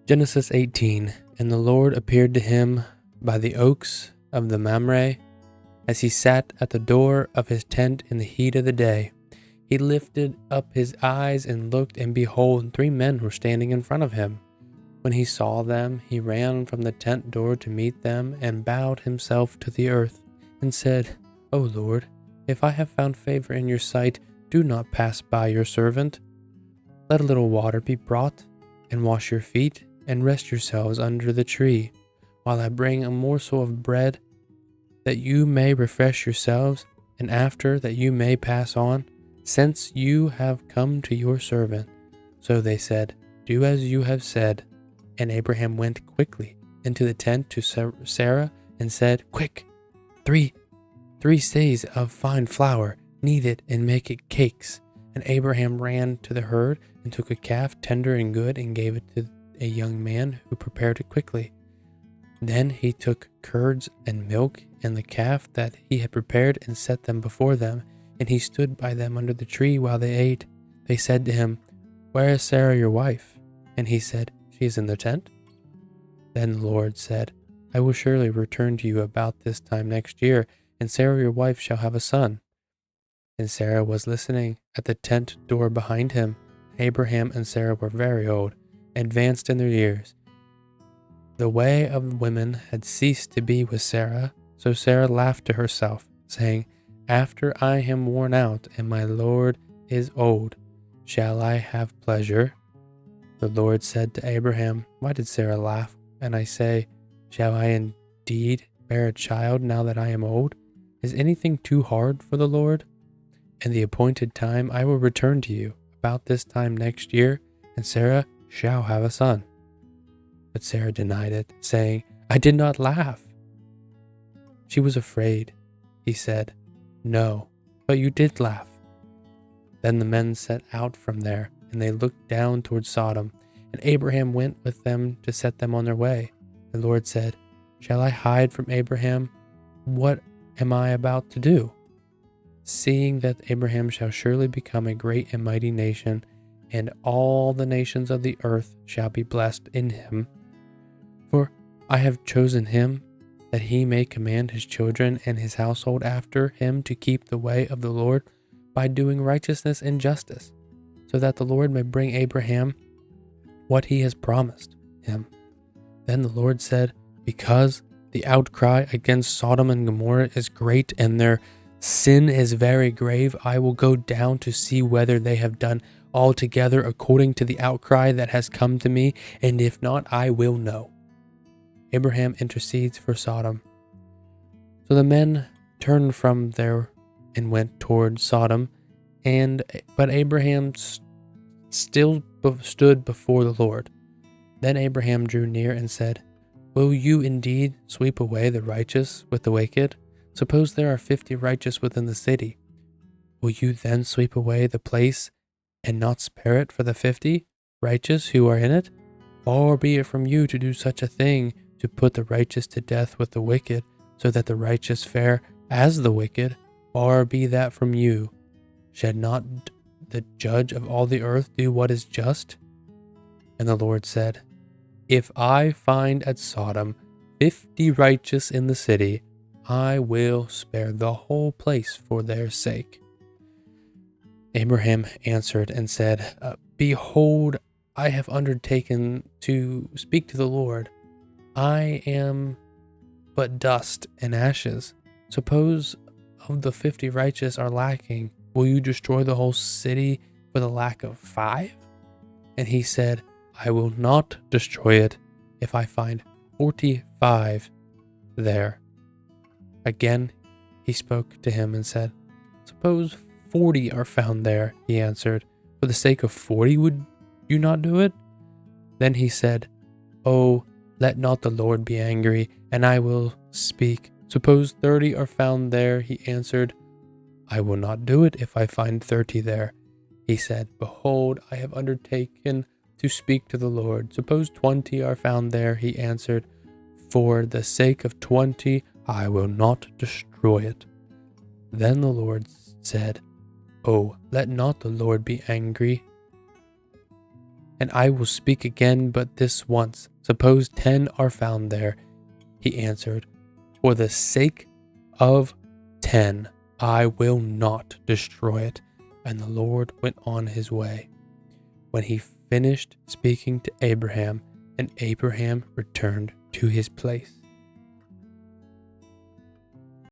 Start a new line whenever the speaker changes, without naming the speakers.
Genesis 18. And the Lord appeared to him by the oaks of the Mamre, as he sat at the door of his tent in the heat of the day. He lifted up his eyes and looked, and behold, 3 men were standing in front of him. When he saw them, he ran from the tent door to meet them, and bowed himself to the earth, and said, O Lord, if I have found favor in your sight, do not pass by your servant. Let a little water be brought, and wash your feet, and rest yourselves under the tree, while I bring a morsel of bread, that you may refresh yourselves, and after that you may pass on, since you have come to your servant. So they said, Do as you have said. And Abraham went quickly into the tent to Sarah, and said, Quick, three seahs of fine flour, knead it and make it cakes. And Abraham ran to the herd, and took a calf tender and good, and gave it to a young man who prepared it quickly. Then he took curds and milk and the calf that he had prepared, and set them before them, and he stood by them under the tree while they ate. They said to him, Where is Sarah your wife? And he said, She is in the tent. Then the Lord said, I will surely return to you about this time next year, and Sarah your wife shall have a son. And Sarah was listening at the tent door behind him. Abraham and Sarah were very old, advanced in their years. The way of women had ceased to be with Sarah, so Sarah laughed to herself, saying, After I am worn out, and my Lord is old, shall I have pleasure? The Lord said to Abraham, Why did Sarah laugh? And I say, Shall I indeed bear a child now that I am old? Is anything too hard for the Lord? In the appointed time I will return to you about this time next year, and Sarah shall have a son. But Sarah denied it, saying, I did not laugh. She was afraid. He said, No, but you did laugh. Then the men set out from there, and they looked down toward Sodom, and Abraham went with them to set them on their way. The Lord said, Shall I hide from Abraham? What am I about to do? Seeing that Abraham shall surely become a great and mighty nation, and all the nations of the earth shall be blessed in him. For I have chosen him, that he may command his children and his household after him to keep the way of the Lord by doing righteousness and justice, so that the Lord may bring Abraham what he has promised him. Then the Lord said, Because the outcry against Sodom and Gomorrah is great, and their sin is very grave, I will go down to see whether they have done altogether according to the outcry that has come to me, and if not, I will know. Abraham intercedes for Sodom. So the men turned from there and went toward Sodom, but Abraham still stood before the Lord. Then Abraham drew near and said, Will you indeed sweep away the righteous with the wicked? Suppose there are 50 righteous within the city. Will you then sweep away the place and not spare it for the 50 righteous who are in it? Far be it from you to do such a thing, to put the righteous to death with the wicked, so that the righteous fare as the wicked. Far be that from you. Shall not the judge of all the earth do what is just? And the Lord said, If I find at Sodom 50 righteous in the city, I will spare the whole place for their sake. Abraham answered and said, Behold, I have undertaken to speak to the Lord. I am but dust and ashes. Suppose of the 50 righteous are lacking, will you destroy the whole city for the lack of 5? And he said, I will not destroy it if I find 45 there. Again he spoke to him and said, Suppose 40 are found there. He answered, For the sake of 40 would you not do it? Then he said, Oh, let not the Lord be angry, and I will speak. Suppose 30 are found there. He answered, I will not do it if I find 30 there. He said, Behold, I have undertaken to speak to the Lord. Suppose 20 are found there. He answered, For the sake of 20, I will not destroy it. Then the Lord said, Oh, let not the Lord be angry, and I will speak again but this once. Suppose 10 are found there. He answered, For the sake of 10, I will not destroy it. And the Lord went on his way. When he finished speaking to Abraham, and Abraham returned to his place.